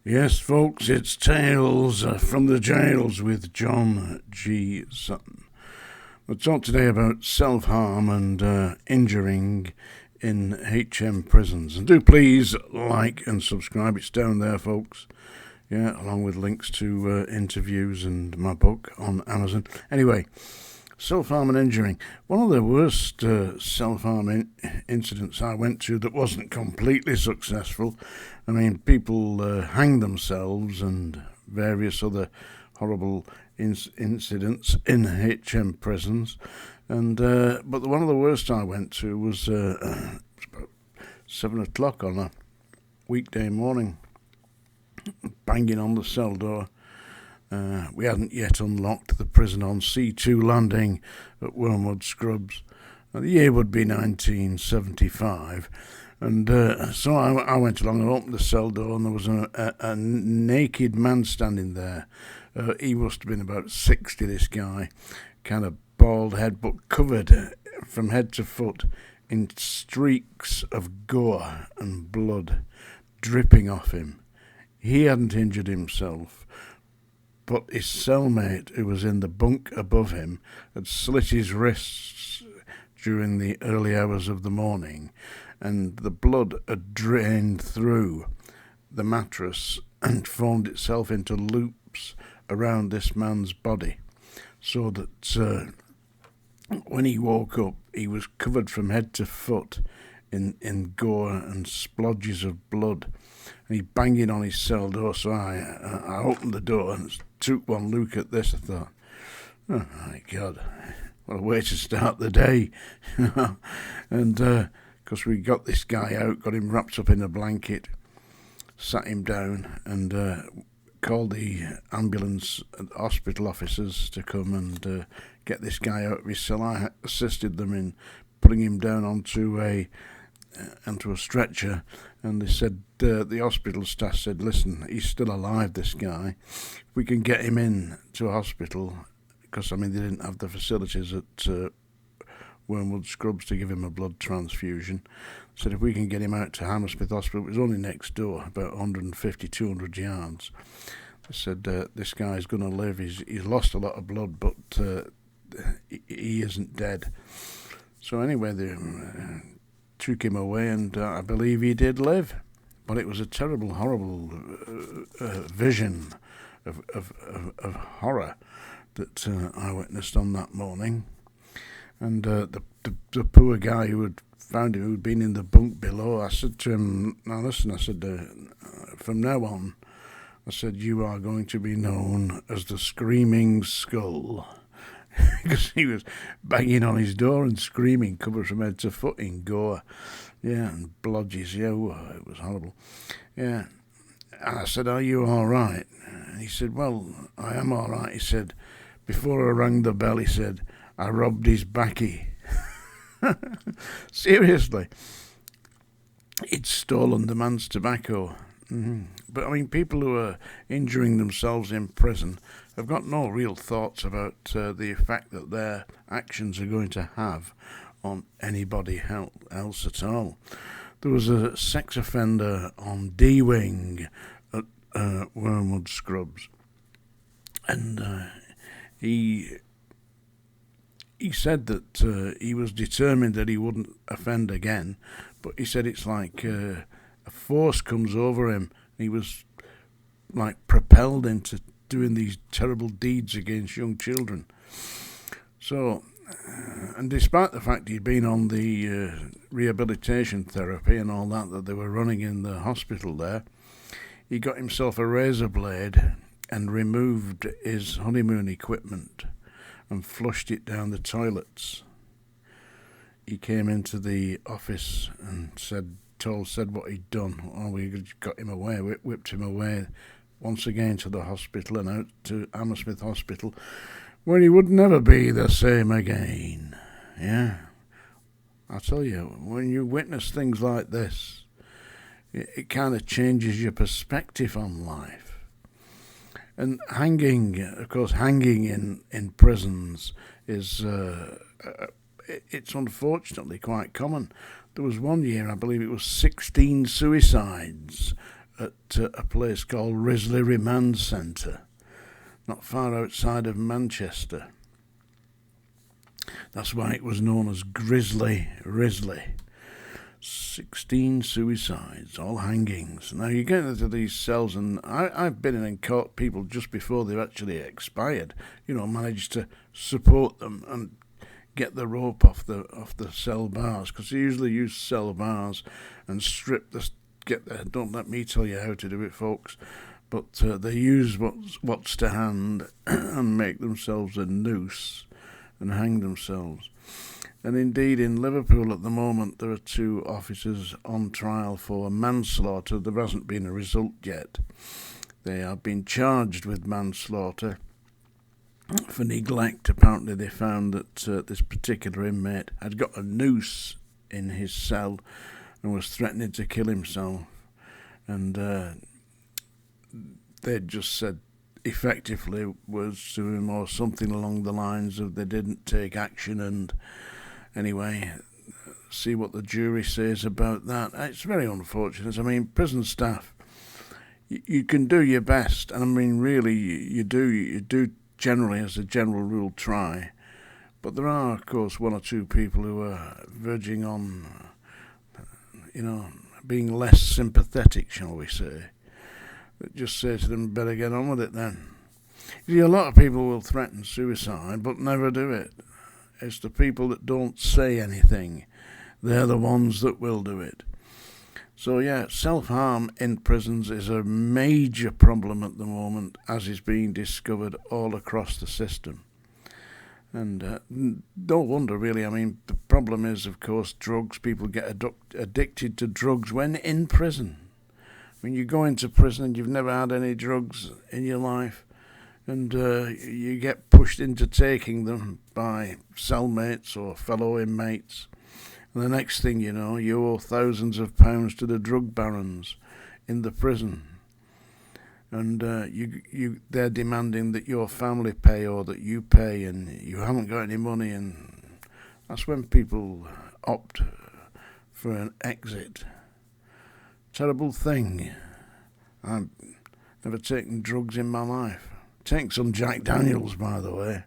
Yes, folks, it's Tales from the Jails with John G. Sutton. We'll talk today about self-harm and injuring in HM prisons. And do please like and subscribe. It's down there, folks. Yeah, along with links to interviews and my book on Amazon. Anyway, self-harm and injuring. One of the worst self-harm incidents I went to that wasn't completely successful. I mean, people hang themselves and various other horrible incidents in HM prisons. And but one of the worst I went to was about 7 o'clock on a weekday morning, banging on the cell door. We hadn't yet unlocked the prison on C2 landing at Wormwood Scrubs. The year would be 1975. And so I went along and opened the cell door, and there was a naked man standing there. He must have been about 60, this guy. Kind of bald head, but covered from head to foot in streaks of gore and blood dripping off him. He hadn't injured himself, but his cellmate, who was in the bunk above him, had slit his wrists during the early hours of the morning, and the blood had drained through the mattress and formed itself into loops around this man's body, so that when he woke up, he was covered from head to foot in gore and splodges of blood. And he banging on his cell door, so I opened the door and took one look at this. I thought, oh my God, what a way to start the day. And because we got this guy out, got him wrapped up in a blanket, sat him down, and called the ambulance and hospital officers to come and get this guy out of his cell. I assisted them in putting him down onto a stretcher, and they said, the hospital staff said, listen, he's still alive, this guy. We can get him in to a hospital, because, I mean, they didn't have the facilities at Wormwood Scrubs to give him a blood transfusion. Said if we can get him out to Hammersmith Hospital, it was only next door, about 150, 200 yards. They said, this guy's going to live. He's lost a lot of blood, but he isn't dead. So anyway, they took him away, and I believe he did live. But it was a terrible, horrible vision of horror that I witnessed on that morning. And the poor guy who had found him, who'd been in the bunk below, I said to him, now listen, I said, from now on, I said, you are going to be known as the Screaming Skull. Because he was banging on his door and screaming, covered from head to foot in gore. Yeah, and blodges. Yeah, it was horrible. Yeah. And I said, are you all right? And he said, well, I am all right. He said, before I rang the bell, he said, I robbed his baccy. Seriously. He'd stolen the man's tobacco. But, I mean, people who are injuring themselves in prison have got no real thoughts about the effect that their actions are going to have on anybody else at all. There was a sex offender on D-Wing at Wormwood Scrubs, and he said that he was determined that he wouldn't offend again, but he said it's like a force comes over him. He was like propelled into doing these terrible deeds against young children. So, and despite the fact he'd been on the rehabilitation therapy and all that they were running in the hospital there, he got himself a razor blade and removed his honeymoon equipment and flushed it down the toilets. He came into the office and said what he'd done. Oh, we got him away, whipped him away once again to the hospital and out to Hammersmith Hospital, where he would never be the same again. Yeah. I tell you, when you witness things like this, it kind of changes your perspective on life. And hanging, of course, hanging in prisons is, it's unfortunately quite common. There was one year, I believe it was 16 suicides at a place called RISLEY Remand Centre, not far outside of Manchester. That's why it was known as GRISLY RISLEY. 16 suicides, all hangings. Now you get into these cells, and I've been in and caught people just before they've actually expired. Managed to support them and get the rope off the cell bars, because they usually use cell bars and strip the don't let me tell you how to do it, folks. But they use what's to hand and make themselves a noose and hang themselves. And indeed, in Liverpool at the moment, there are 2 officers on trial for manslaughter. There hasn't been a result yet. They are being charged with manslaughter for neglect. Apparently, they found that this particular inmate had got a noose in his cell and was threatening to kill himself. And they just said, effectively, was to him, or something along the lines of they didn't take action. And anyway, see what the jury says about that. It's very unfortunate. I mean, prison staff, you can do your best, and I mean, really, you do generally, as a general rule, try. But there are, of course, 1 or 2 people who are verging on, being less sympathetic, shall we say. But just say to them, better get on with it then. You see, a lot of people will threaten suicide, but never do it. It's the people that don't say anything. They're the ones that will do it. So yeah, self-harm in prisons is a major problem at the moment, as is being discovered all across the system. And don't wonder, really. I mean, the problem is, of course, drugs. People get addicted to drugs when in prison. When you go into prison and you've never had any drugs in your life, and you get pushed into taking them by cellmates or fellow inmates, and the next thing you know, you owe thousands of pounds to the drug barons in the prison, and they're demanding that your family pay or that you pay, and you haven't got any money, and that's when people opt for an exit. Terrible thing. I've never taken drugs in my life. Take some Jack Daniels, by the way.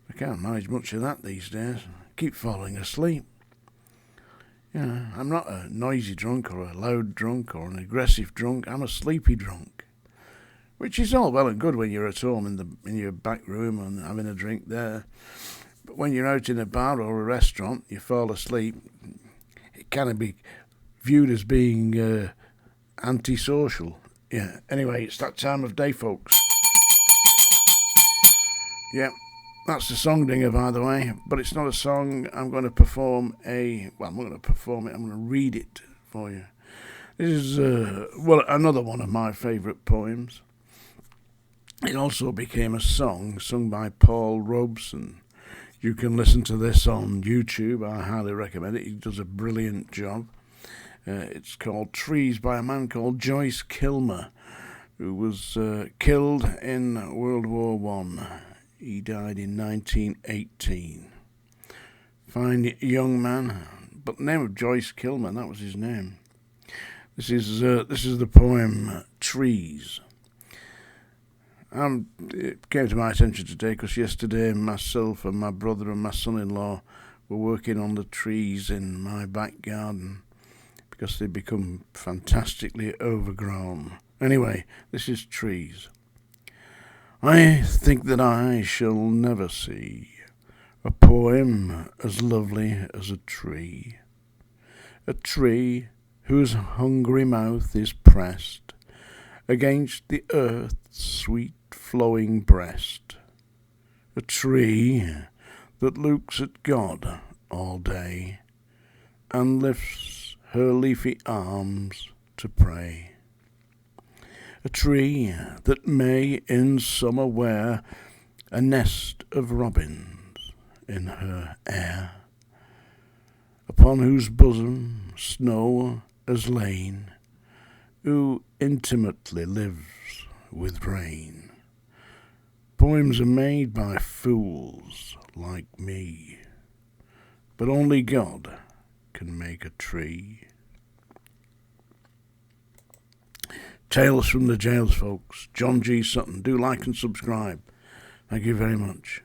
I can't manage much of that these days. I keep falling asleep. I'm not a noisy drunk or a loud drunk or an aggressive drunk. I'm a sleepy drunk, which is all well and good when you're at home in your back room and having a drink there. But when you're out in a bar or a restaurant, you fall asleep. It can be viewed as being antisocial. Yeah. Anyway, it's that time of day, folks. Yeah, that's the song dinger, by the way, but it's not a song. I'm going to perform I'm going to perform it. I'm going to read it for you. This is, another one of my favourite poems. It also became a song sung by Paul Robeson. You can listen to this on YouTube. I highly recommend it. He does a brilliant job. It's called Trees, by a man called Joyce Kilmer, who was killed in World War I. He died in 1918. Fine young man, but the name of Joyce Kilmer, that was his name. This is the poem Trees. It came to my attention today because yesterday myself and my brother and my son-in-law were working on the trees in my back garden because they've become fantastically overgrown. Anyway, this is Trees. I think that I shall never see a poem as lovely as a tree whose hungry mouth is pressed against the earth's sweet flowing breast, a tree that looks at God all day and lifts her leafy arms to pray. A tree that may in summer wear a nest of robins in her air, upon whose bosom snow has lain, who intimately lives with rain. Poems are made by fools like me, but only God can make a tree. Tales from the Jails, folks. John G. Sutton. Do like and subscribe. Thank you very much.